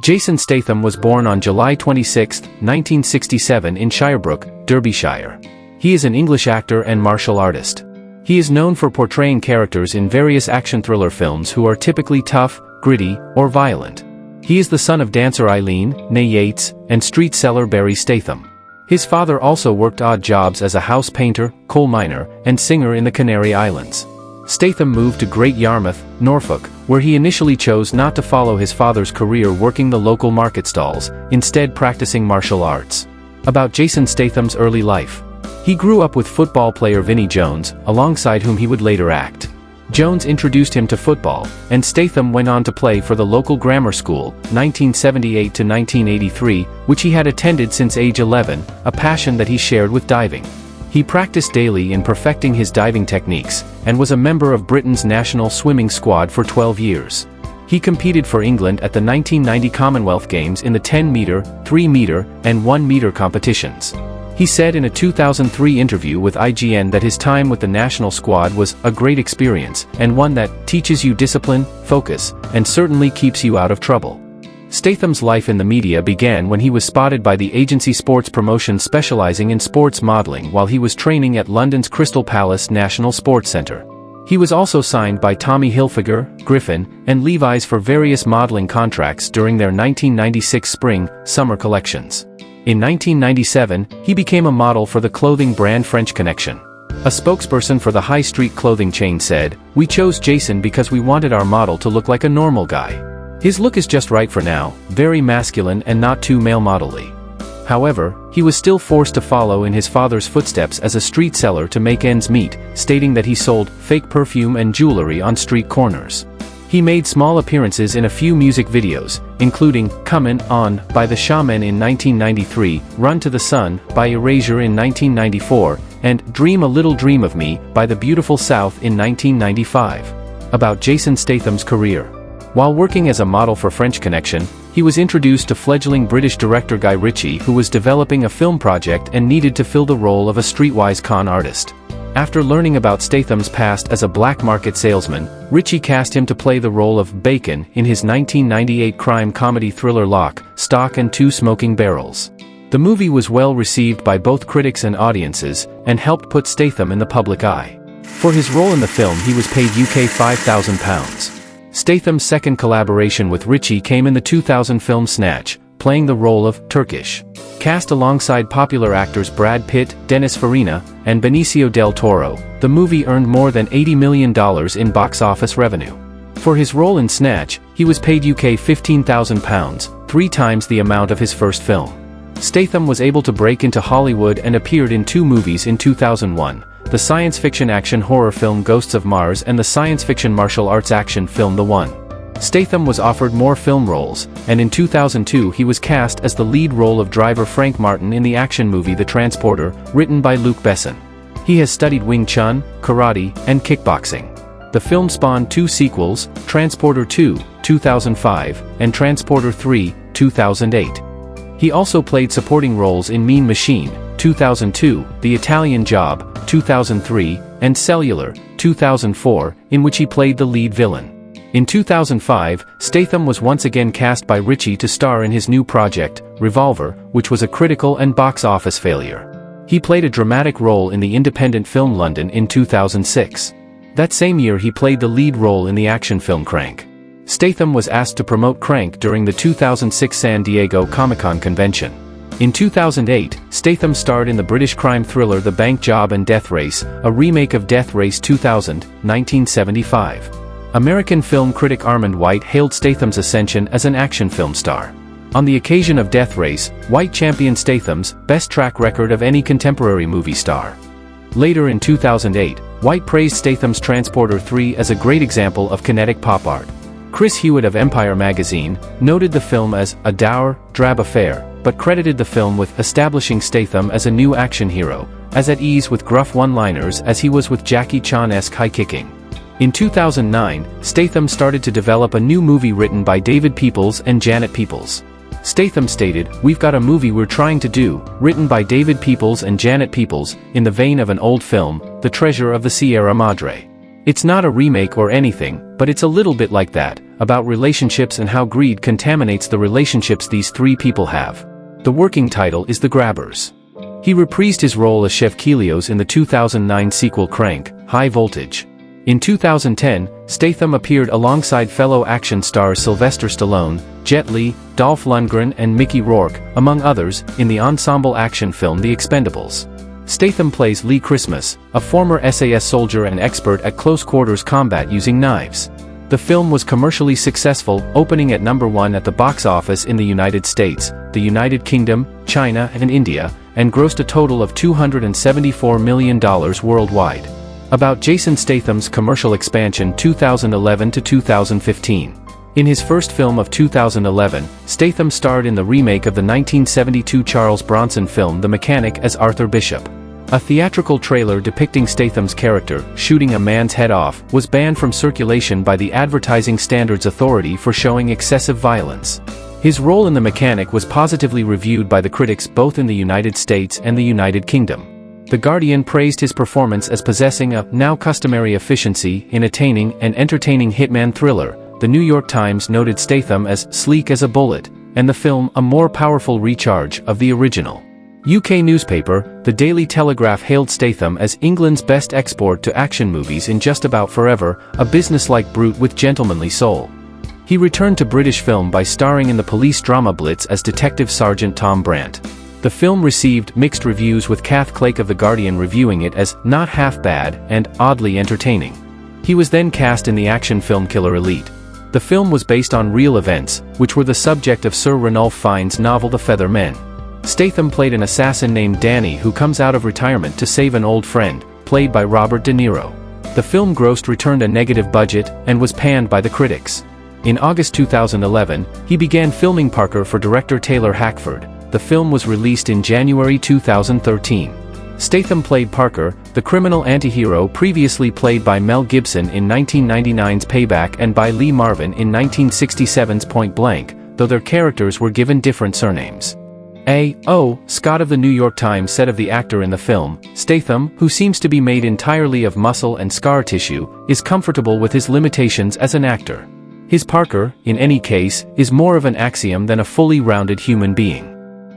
Jason Statham was born on July 26, 1967 in Shirebrook, Derbyshire. He is an English actor and martial artist. He is known for portraying characters in various action thriller films who are typically tough, gritty, or violent. He is the son of dancer Eileen, née Yates, and street seller Barry Statham. His father also worked odd jobs as a house painter, coal miner, and singer in the Canary Islands. Statham moved to Great Yarmouth, Norfolk, where he initially chose not to follow his father's career working the local market stalls, instead practicing martial arts. About Jason Statham's early life. He grew up with football player Vinnie Jones, alongside whom he would later act. Jones introduced him to football, and Statham went on to play for the local grammar school, 1978 to 1983, which he had attended since age 11, a passion that he shared with diving. He practiced daily in perfecting his diving techniques, and was a member of Britain's national swimming squad for 12 years. He competed for England at the 1990 Commonwealth Games in the 10-meter, 3-meter, and 1-meter competitions. He said in a 2003 interview with IGN that his time with the national squad was a great experience, and one that teaches you discipline, focus, and certainly keeps you out of trouble. Statham's life in the media began when he was spotted by the agency Sports Promotion specializing in sports modeling while he was training at London's Crystal Palace National Sports Centre. He was also signed by Tommy Hilfiger, Griffin, and Levi's for various modeling contracts during their 1996 spring-summer collections. In 1997, he became a model for the clothing brand French Connection. A spokesperson for the high street clothing chain said, "We chose Jason because we wanted our model to look like a normal guy. His look is just right for now, very masculine and not too male model-y." However, he was still forced to follow in his father's footsteps as a street seller to make ends meet, stating that he sold fake perfume and jewelry on street corners. He made small appearances in a few music videos, including Comin' On by the Shamen in 1993, Run to the Sun by Erasure in 1994, and Dream a Little Dream of Me by the Beautiful South in 1995. About Jason Statham's career. While working as a model for French Connection, he was introduced to fledgling British director Guy Ritchie, who was developing a film project and needed to fill the role of a streetwise con artist. After learning about Statham's past as a black market salesman, Ritchie cast him to play the role of Bacon in his 1998 crime comedy thriller Lock, Stock and Two Smoking Barrels. The movie was well received by both critics and audiences, and helped put Statham in the public eye. For his role in the film he was paid UK £5,000. Statham's second collaboration with Ritchie came in the 2000 film Snatch, playing the role of Turkish. Cast alongside popular actors Brad Pitt, Dennis Farina, and Benicio del Toro, the movie earned more than $80 million in box office revenue. For his role in Snatch, he was paid UK £15,000, 3 times the amount of his first film. Statham was able to break into Hollywood and appeared in 2 movies in 2001, the science fiction action horror film Ghosts of Mars and the science fiction martial arts action film The One. Statham was offered more film roles, and in 2002 he was cast as the lead role of driver Frank Martin in the action movie The Transporter, written by Luc Besson. He has studied Wing Chun, karate, and kickboxing. The film spawned 2 sequels, Transporter 2, 2005, and Transporter 3, 2008. He also played supporting roles in Mean Machine, 2002, The Italian Job, 2003, and Cellular, 2004, in which he played the lead villain. In 2005, Statham was once again cast by Ritchie to star in his new project, Revolver, which was a critical and box office failure. He played a dramatic role in the independent film London in 2006. That same year he played the lead role in the action film Crank. Statham was asked to promote Crank during the 2006 San Diego Comic-Con convention. In 2008, Statham starred in the British crime thriller The Bank Job and Death Race, a remake of Death Race 2000, 1975. American film critic Armand White hailed Statham's ascension as an action film star. On the occasion of Death Race, White championed Statham's best track record of any contemporary movie star. Later in 2008, White praised Statham's Transporter 3 as a great example of kinetic pop art. Chris Hewitt of Empire magazine noted the film as a dour, drab affair, but credited the film with establishing Statham as a new action hero, as at ease with gruff one-liners as he was with Jackie Chan-esque high-kicking. In 2009, Statham started to develop a new movie written by David Peoples and Janet Peoples. Statham stated, "We've got a movie we're trying to do, written by David Peoples and Janet Peoples, in the vein of an old film, The Treasure of the Sierra Madre. It's not a remake or anything, but it's a little bit like that, about relationships and how greed contaminates the relationships these three people have. The working title is The Grabbers. He reprised his role as Chef Kelios in the 2009 sequel Crank, High Voltage. In 2010, Statham appeared alongside fellow action stars Sylvester Stallone, Jet Li, Dolph Lundgren and Mickey Rourke, among others, in the ensemble action film The Expendables. Statham plays Lee Christmas, a former SAS soldier and expert at close-quarters combat using knives. The film was commercially successful, opening at number 1 at the box office in the United States, the United Kingdom, China and India, and grossed a total of $274 million worldwide. About Jason Statham's commercial expansion 2011 to 2015. In his first film of 2011, Statham starred in the remake of the 1972 Charles Bronson film The Mechanic as Arthur Bishop. A theatrical trailer depicting Statham's character, shooting a man's head off, was banned from circulation by the Advertising Standards Authority for showing excessive violence. His role in The Mechanic was positively reviewed by the critics both in the United States and the United Kingdom. The Guardian praised his performance as possessing a now customary efficiency in attaining and entertaining hitman thriller. The New York Times noted Statham as sleek as a bullet, and the film a more powerful recharge of the original. UK newspaper, The Daily Telegraph hailed Statham as England's best export to action movies in just about forever, a businesslike brute with gentlemanly soul. He returned to British film by starring in the police drama Blitz as Detective Sergeant Tom Brandt. The film received mixed reviews with Kath Clake of The Guardian reviewing it as not half bad and oddly entertaining. He was then cast in the action film Killer Elite. The film was based on real events, which were the subject of Sir Ranulph Fiennes' novel The Feather Men. Statham played an assassin named Danny who comes out of retirement to save an old friend, played by Robert De Niro. The film returned a negative budget and was panned by the critics. In August 2011, he began filming Parker for director Taylor Hackford. The film was released in January 2013. Statham played Parker, the criminal antihero previously played by Mel Gibson in 1999's Payback and by Lee Marvin in 1967's Point Blank, though their characters were given different surnames. A.O. Scott of the New York Times said of the actor in the film, Statham, who seems to be made entirely of muscle and scar tissue, is comfortable with his limitations as an actor. His Parker, in any case, is more of an axiom than a fully rounded human being.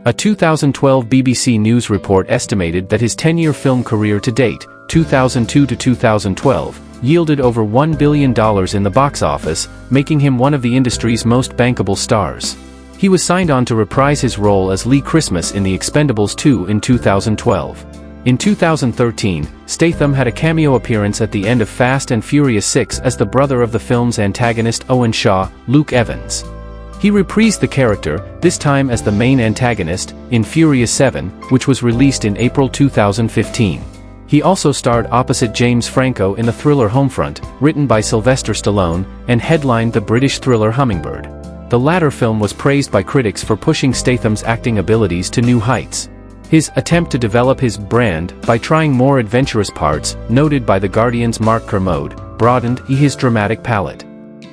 A 2012 BBC News report estimated that his 10-year film career to date, 2002 to 2012, yielded over $1 billion in the box office, making him one of the industry's most bankable stars. He was signed on to reprise his role as Lee Christmas in The Expendables 2 in 2012. In 2013, Statham had a cameo appearance at the end of Fast and Furious 6 as the brother of the film's antagonist Owen Shaw, Luke Evans. He reprised the character, this time as the main antagonist, in Furious 7, which was released in April 2015. He also starred opposite James Franco in the thriller Homefront, written by Sylvester Stallone, and headlined the British thriller Hummingbird. The latter film was praised by critics for pushing Statham's acting abilities to new heights. His attempt to develop his brand by trying more adventurous parts, noted by The Guardian's Mark Kermode, broadened his dramatic palette.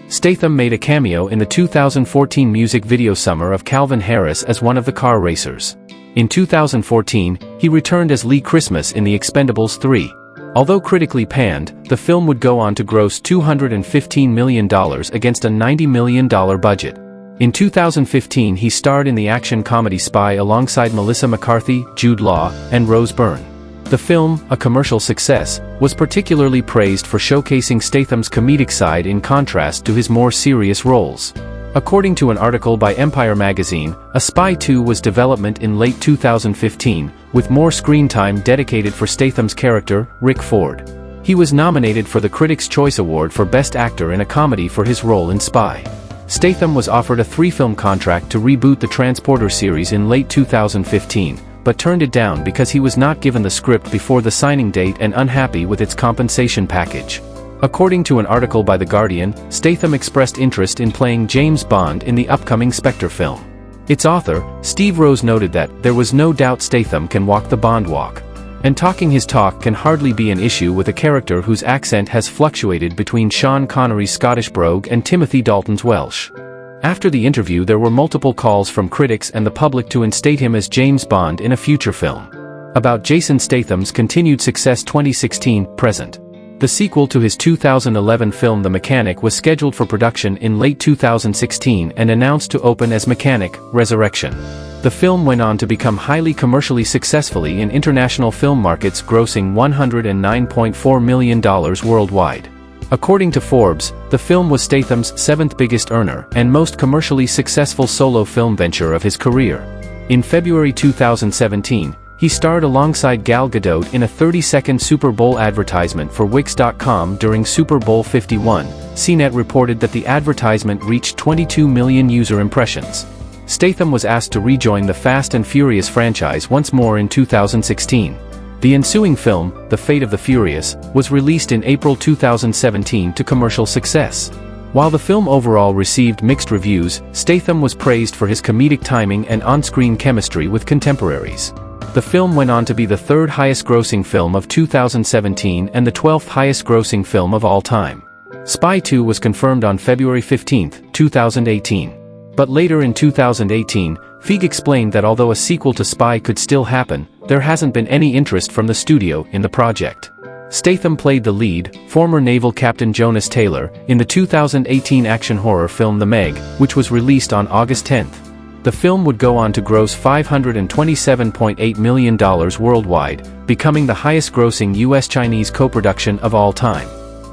Statham made a cameo in the 2014 music video Summer of Calvin Harris as one of the car racers. In 2014, he returned as Lee Christmas in The Expendables 3. Although critically panned, the film would go on to gross $215 million against a $90 million budget. In 2015 he starred in the action comedy Spy alongside Melissa McCarthy, Jude Law, and Rose Byrne. The film, a commercial success, was particularly praised for showcasing Statham's comedic side in contrast to his more serious roles. According to an article by Empire magazine, A Spy 2 was development in late 2015, with more screen time dedicated for Statham's character, Rick Ford. He was nominated for the Critics' Choice Award for Best Actor in a Comedy for his role in Spy. Statham was offered a 3-film contract to reboot the Transporter series in late 2015, but turned it down because he was not given the script before the signing date and unhappy with its compensation package. According to an article by The Guardian, Statham expressed interest in playing James Bond in the upcoming Spectre film. Its author, Steve Rose, noted that there was no doubt Statham can walk the Bond walk. And talking his talk can hardly be an issue with a character whose accent has fluctuated between Sean Connery's Scottish brogue and Timothy Dalton's Welsh. After the interview there were multiple calls from critics and the public to instate him as James Bond in a future film. About Jason Statham's continued success 2016, present. The sequel to his 2011 film The Mechanic was scheduled for production in late 2016 and announced to open as Mechanic, Resurrection. The film went on to become highly commercially successfully in international film markets, grossing $109.4 million worldwide. According to Forbes, the film was Statham's 7th biggest earner and most commercially successful solo film venture of his career. In February 2017, he starred alongside Gal Gadot in a 30-second Super Bowl advertisement for Wix.com during Super Bowl 51. CNET reported that the advertisement reached 22 million user impressions. Statham was asked to rejoin the Fast and Furious franchise once more in 2016. The ensuing film, The Fate of the Furious, was released in April 2017 to commercial success. While the film overall received mixed reviews, Statham was praised for his comedic timing and on-screen chemistry with contemporaries. The film went on to be the 3rd highest-grossing film of 2017 and the 12th highest-grossing film of all time. Spy 2 was confirmed on February 15, 2018. But later in 2018, Feig explained that although a sequel to Spy could still happen, there hasn't been any interest from the studio in the project. Statham played the lead, former naval captain Jonas Taylor, in the 2018 action horror film The Meg, which was released on August 10. The film would go on to gross $527.8 million worldwide, becoming the highest-grossing US-Chinese co-production of all time.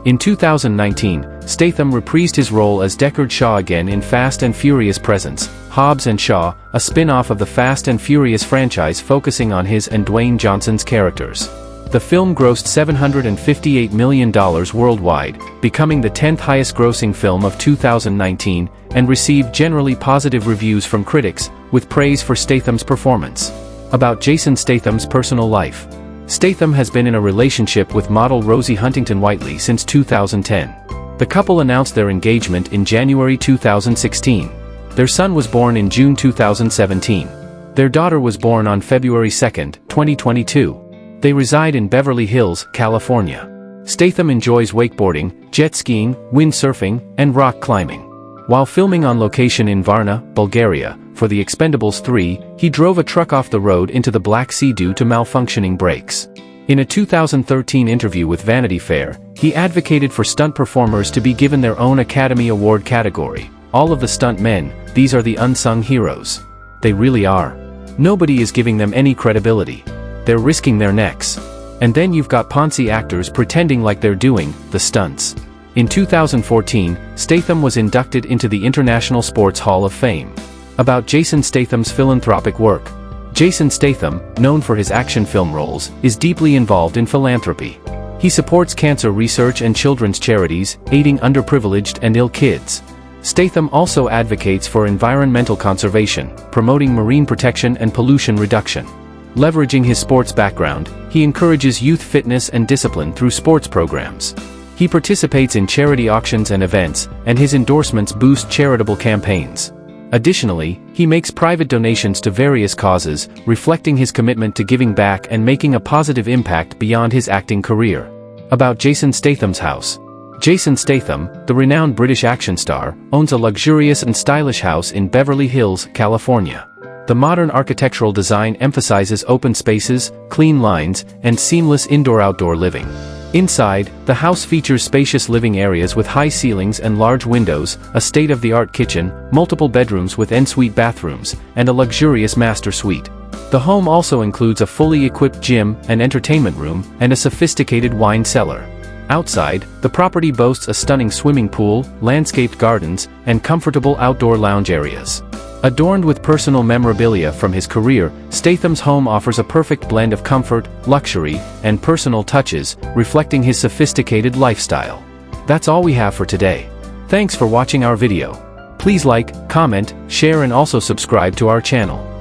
In 2019, Statham reprised his role as Deckard Shaw again in Fast and Furious Presents, Hobbs and Shaw, a spin-off of the Fast and Furious franchise focusing on his and Dwayne Johnson's characters. The film grossed $758 million worldwide, becoming the 10th highest-grossing film of 2019, and received generally positive reviews from critics, with praise for Statham's performance. About Jason Statham's personal life. Statham has been in a relationship with model Rosie Huntington-Whiteley since 2010. The couple announced their engagement in January 2016. Their son was born in June 2017. Their daughter was born on February 2, 2022. They reside in Beverly Hills, California. Statham enjoys wakeboarding, jet skiing, windsurfing, and rock climbing. While filming on location in Varna, Bulgaria, for the Expendables 3, he drove a truck off the road into the Black Sea due to malfunctioning brakes. In a 2013 interview with Vanity Fair, he advocated for stunt performers to be given their own Academy Award category. All of the stunt men, these are the unsung heroes. They really are. Nobody is giving them any credibility. They're risking their necks. And then you've got Ponzi actors pretending like they're doing the stunts. In 2014, Statham was inducted into the International Sports Hall of Fame. About Jason Statham's philanthropic work. Jason Statham, known for his action film roles, is deeply involved in philanthropy. He supports cancer research and children's charities, aiding underprivileged and ill kids. Statham also advocates for environmental conservation, promoting marine protection and pollution reduction. Leveraging his sports background, he encourages youth fitness and discipline through sports programs. He participates in charity auctions and events, and his endorsements boost charitable campaigns. Additionally, he makes private donations to various causes, reflecting his commitment to giving back and making a positive impact beyond his acting career. About Jason Statham's house. Jason Statham, the renowned British action star, owns a luxurious and stylish house in Beverly Hills, California. The modern architectural design emphasizes open spaces, clean lines, and seamless indoor-outdoor living. Inside, the house features spacious living areas with high ceilings and large windows, a state-of-the-art kitchen, multiple bedrooms with en-suite bathrooms, and a luxurious master suite. The home also includes a fully equipped gym, an entertainment room, and a sophisticated wine cellar. Outside, the property boasts a stunning swimming pool, landscaped gardens, and comfortable outdoor lounge areas. Adorned with personal memorabilia from his career, Statham's home offers a perfect blend of comfort, luxury, and personal touches, reflecting his sophisticated lifestyle. That's all we have for today. Thanks for watching our video. Please like, comment, share and also subscribe to our channel.